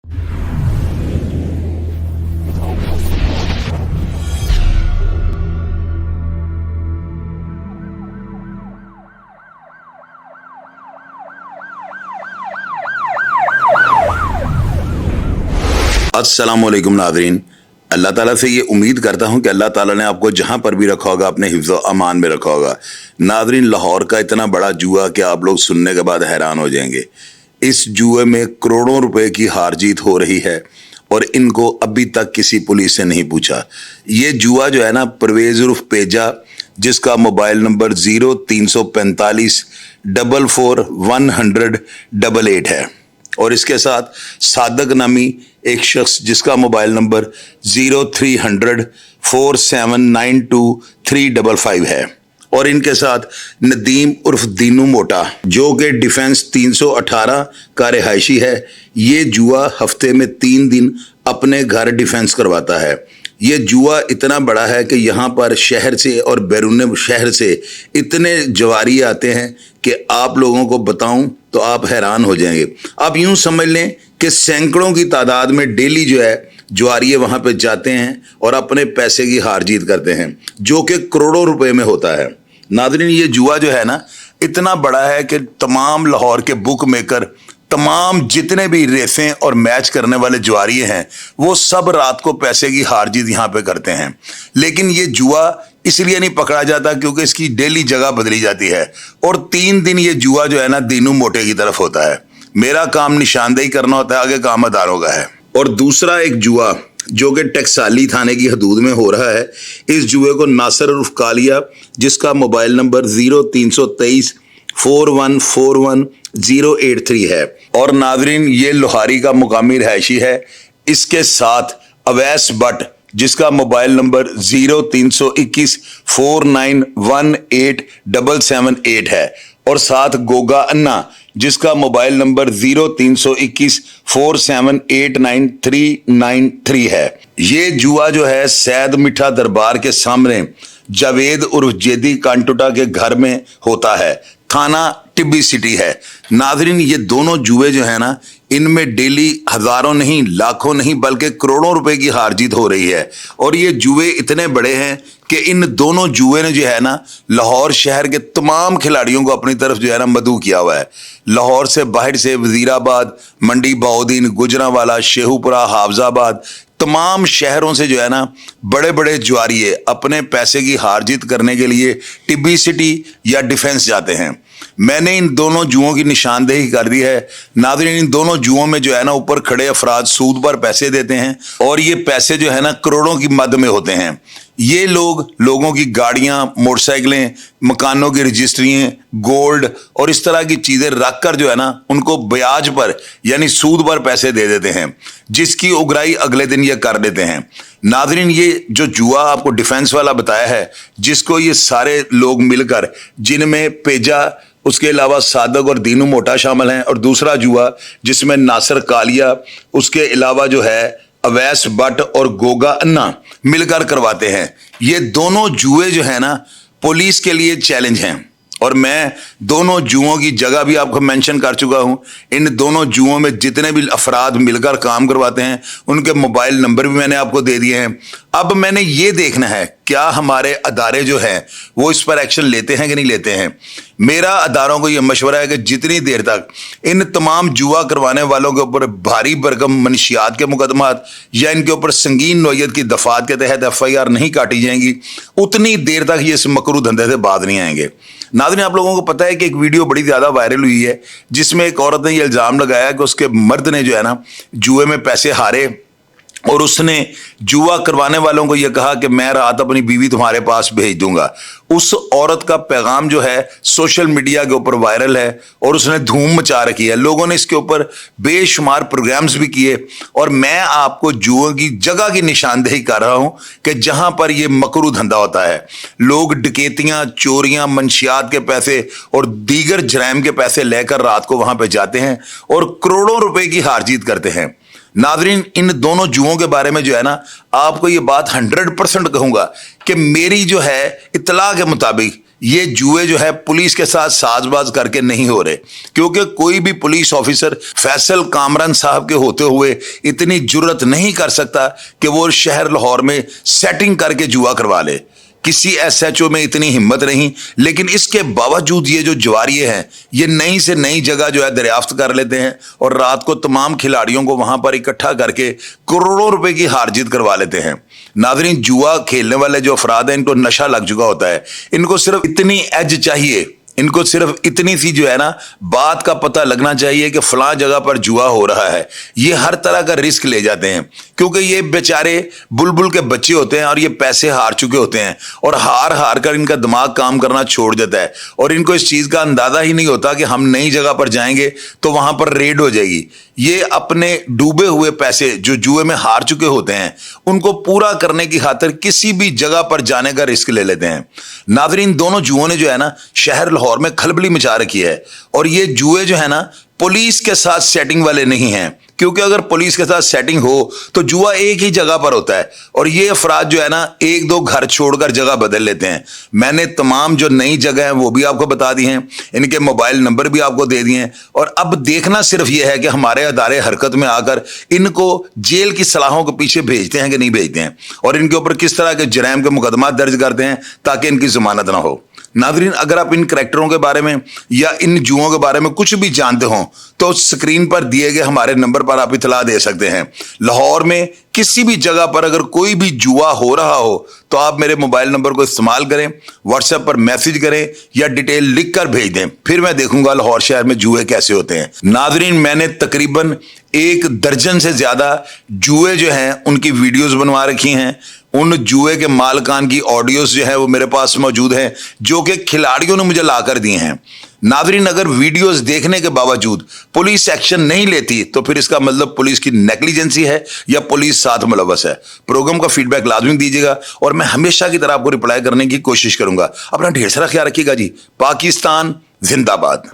अस्सलाम वालेकुम नाज़रीन, अल्लाह ताला से ये उम्मीद करता हूँ कि अल्लाह ताला ने आपको जहाँ पर भी रखा होगा अपने हिफ्ज़ व अमान में रखा होगा। नाज़रीन, लाहौर का इतना बड़ा जुआ कि आप लोग सुनने के बाद हैरान हो जाएंगे। इस जुए में करोड़ों रुपए की हार जीत हो रही है और इनको अभी तक किसी पुलिस से नहीं पूछा। ये जुआ जो है ना, परवेज़ उर्फ पेजा, जिसका मोबाइल नंबर 0345 44 100 888 है, और इसके साथ सादक नामी एक शख्स जिसका मोबाइल नंबर 0300 4792 355 है, और इनके साथ नदीम उर्फ दीनू मोटा जो कि डिफेंस 318 का रिहायशी है। ये जुआ हफ्ते में 3 दिन अपने घर डिफेंस करवाता है। ये जुआ इतना बड़ा है कि यहाँ पर शहर से और बैरून शहर से इतने जवारी आते हैं कि आप लोगों को बताऊं तो आप हैरान हो जाएंगे। आप यूं समझ लें कि सैकड़ों की तादाद में डेली जो है जुआरिये वहाँ पे जाते हैं और अपने पैसे की हार जीत करते हैं, जो कि करोड़ों रुपए में होता है। नाज़रीन, ये जुआ जो है ना, इतना बड़ा है कि तमाम लाहौर के बुक मेकर, तमाम जितने भी रेसें और मैच करने वाले जुआरिये हैं, वो सब रात को पैसे की हार जीत यहाँ पे करते हैं। लेकिन ये जुआ इसलिए नहीं पकड़ा जाता क्योंकि इसकी डेली जगह बदली जाती है, और 3 दिन ये जुआ जो है ना दीनू मोटे की तरफ होता है। मेरा काम निशानदेही करना होता है, आगे काम अदारों का है। और दूसरा एक जुआ जो कि टकसाली थाने की हदूद में हो रहा है, इस जुए को नासिर उर्फ कालिया, जिसका मोबाइल नंबर 0323 4141 083 है, और नाज़रीन ये लोहारी का मुकामी रहायशी है। इसके साथ अवैस बट, जिसका मोबाइल नंबर 0321 4918 778 है, और साथ गोगा अन्ना, जिसका मोबाइल नंबर 0321 4789 393 है। ये जुआ जो है सैद मिठा दरबार के सामने जावेद उर्फ जेदी कांटोटा के घर में होता है। थाना टिब्बी सिटी है। नाज़रीन, ये दोनों जुए जो है ना, इनमें डेली हजारों नहीं, लाखों नहीं, बल्कि करोड़ों रुपए की हार जीत हो रही है। और ये जुए इतने बड़े हैं कि इन दोनों जुए ने जो है ना लाहौर शहर के तमाम खिलाड़ियों को अपनी तरफ जो है ना मदऊ किया हुआ है। लाहौर से बाहर से वजीराबाद, मंडी बहाउद्दीन, गुजरांवाला, शेखुपुरा, हाफजाबाद, तमाम शहरों से जो है ना बड़े बड़े जुआरिये अपने पैसे की हार जीत करने के लिए टिब्बी सिटी या डिफेंस जाते हैं। मैंने इन दोनों जुओं की निशानदेही कर दी है। नाज़रीन, इन दोनों जुओं में जो है ना ऊपर खड़े अफराद सूद पर पैसे देते हैं, और ये पैसे जो है ना करोड़ों की मद में होते हैं। ये लोगों की गाड़ियां, मोटरसाइकिलें, मकानों की रजिस्ट्रियां, गोल्ड और इस तरह की चीजें रख कर जो है ना उनको ब्याज पर यानी सूद पर पैसे दे देते हैं, जिसकी उगराई अगले दिन ये कर देते हैं। नाज़रीन, ये जो जुआ आपको डिफेंस वाला बताया है, जिसको ये सारे लोग मिलकर, जिनमें पेजा, उसके अलावा सादक और दीनू मोटा शामिल हैं, और दूसरा जुआ जिसमें नासिर कालिया, उसके अलावा जो है अवैस बट और गोगा अन्ना मिलकर करवाते हैं। ये दोनों जुए जो है ना पुलिस के लिए चैलेंज हैं, और मैं दोनों जुओं की जगह भी आपको मेंशन कर चुका हूं। इन दोनों जुओं में जितने भी अफराद मिलकर काम करवाते हैं उनके मोबाइल नंबर भी मैंने आपको दे दिए हैं। अब मैंने ये देखना है क्या हमारे अदारे जो हैं वो इस पर एक्शन लेते हैं कि नहीं लेते हैं। मेरा अदारों को यह मशवरा है कि जितनी देर तक इन तमाम जुआ करवाने वालों के ऊपर भारी भरकम मनशियात के मुकदमात या इनके ऊपर संगीन नौयत की दफात के तहत FIR नहीं काटी जाएंगी, उतनी देर तक ये इस मकरू धंधे से बाज नहीं आएंगे। नाज़रीन, आप लोगों को पता है कि एक वीडियो बड़ी ज़्यादा वायरल हुई है, जिसमें एक औरत ने ये इल्ज़ाम लगाया कि उसके मर्द ने जो है ना जुए में पैसे हारे, और उसने जुआ करवाने वालों को यह कहा कि मैं रात अपनी बीवी तुम्हारे पास भेज दूंगा। उस औरत का पैगाम जो है सोशल मीडिया के ऊपर वायरल है, और उसने धूम मचा रखी है। लोगों ने इसके ऊपर बेशुमार प्रोग्राम्स भी किए, और मैं आपको जुए की जगह की निशानदेही कर रहा हूं कि जहां पर यह मकरू धंधा होता है। लोग डकैतियां, चोरियां, मंशियात के पैसे और दीगर जराइम के पैसे लेकर रात को वहां पर जाते हैं और करोड़ों रुपए की हार जीत करते हैं। नाज़रीन, इन दोनों जुओं के बारे में जो है ना आपको ये बात 100% कहूंगा कि मेरी जो है इत्तला के मुताबिक ये जुए जो है पुलिस के साथ साजबाज करके नहीं हो रहे, क्योंकि कोई भी पुलिस ऑफिसर फैसल कामरान साहब के होते हुए इतनी जुर्रत नहीं कर सकता कि वो शहर लाहौर में सेटिंग करके जुआ करवा ले। किसी एसएचओ में इतनी हिम्मत नहीं, लेकिन इसके बावजूद ये जो जुआरिये हैं ये नई से नई जगह जो है दरियाफ्त कर लेते हैं और रात को तमाम खिलाड़ियों को वहां पर इकट्ठा करके करोड़ों रुपए की हार जीत करवा लेते हैं। नाज़रीन, जुआ खेलने वाले जो अफराद हैं इनको नशा लग चुका होता है, इनको सिर्फ इतनी एज चाहिए, इनको सिर्फ इतनी सी जो है ना बात का पता लगना चाहिए कि फलां जगह पर जुआ हो रहा है। ये हर तरह का रिस्क ले जाते हैं, क्योंकि ये बेचारे बुलबुल के बच्चे होते हैं और ये पैसे हार चुके होते हैं और हार हार कर इनका दिमाग काम करना छोड़ देता है और इनको इस चीज का अंदाजा ही नहीं होता कि हम नई जगह पर जाएंगे तो वहां पर रेड हो जाएगी। ये अपने डूबे हुए पैसे जो जुए में हार चुके होते हैं उनको पूरा करने की खातिर किसी भी जगह पर जाने का रिस्क ले लेते हैं। नाज़रीन, दोनों जुओं ने जो है ना शहर लाहौर में खलबली मचा रखी है और ये जुए जो है ना पुलिस के साथ सेटिंग वाले नहीं हैं, क्योंकि अगर पुलिस के साथ सेटिंग हो तो जुआ एक ही जगह पर होता है और ये अफराद जो है ना एक दो घर छोड़कर जगह बदल लेते हैं। मैंने तमाम जो नई जगह है वो भी आपको बता दी हैं, इनके मोबाइल नंबर भी आपको दे दिए हैं और अब देखना सिर्फ ये है कि हमारे अदारे हरकत में आकर इनको जेल की सलाहों के पीछे भेजते हैं कि नहीं भेजते हैं और इनके ऊपर किस तरह के जराइम के मुकदमा दर्ज करते हैं ताकि इनकी जमानत ना हो। नाज़रीन, अगर आप इन करैक्टरों के बारे में या इन जुओं के बारे में कुछ भी जानते हो तो स्क्रीन पर दिए गए हमारे नंबर पर आप इतला दे सकते हैं। लाहौर में किसी भी जगह पर अगर कोई भी जुआ हो रहा हो तो आप मेरे मोबाइल नंबर को इस्तेमाल करें, व्हाट्सएप पर मैसेज करें या डिटेल लिख कर भेज दें, फिर मैं देखूंगा लाहौर शहर में जुए कैसे होते हैं। नाज़रीन, मैंने तकरीबन 1 दर्जन से ज्यादा जुए जो हैं उनकी वीडियोस बनवा रखी हैं। उन जुए के मालकान की ऑडियोज जो है वो मेरे पास मौजूद हैं जो कि खिलाड़ियों ने मुझे ला कर दिए हैं। नाज़रीन, अगर वीडियोस देखने के बावजूद पुलिस एक्शन नहीं लेती तो फिर इसका मतलब पुलिस की नेग्लिजेंसी है या पुलिस साथ मुलव्वस है। प्रोग्राम का फीडबैक लाजमी दीजिएगा और मैं हमेशा की तरह आपको रिप्लाई करने की कोशिश करूंगा। अपना ढेर सारा ख्याल रखिएगा जी। पाकिस्तान जिंदाबाद।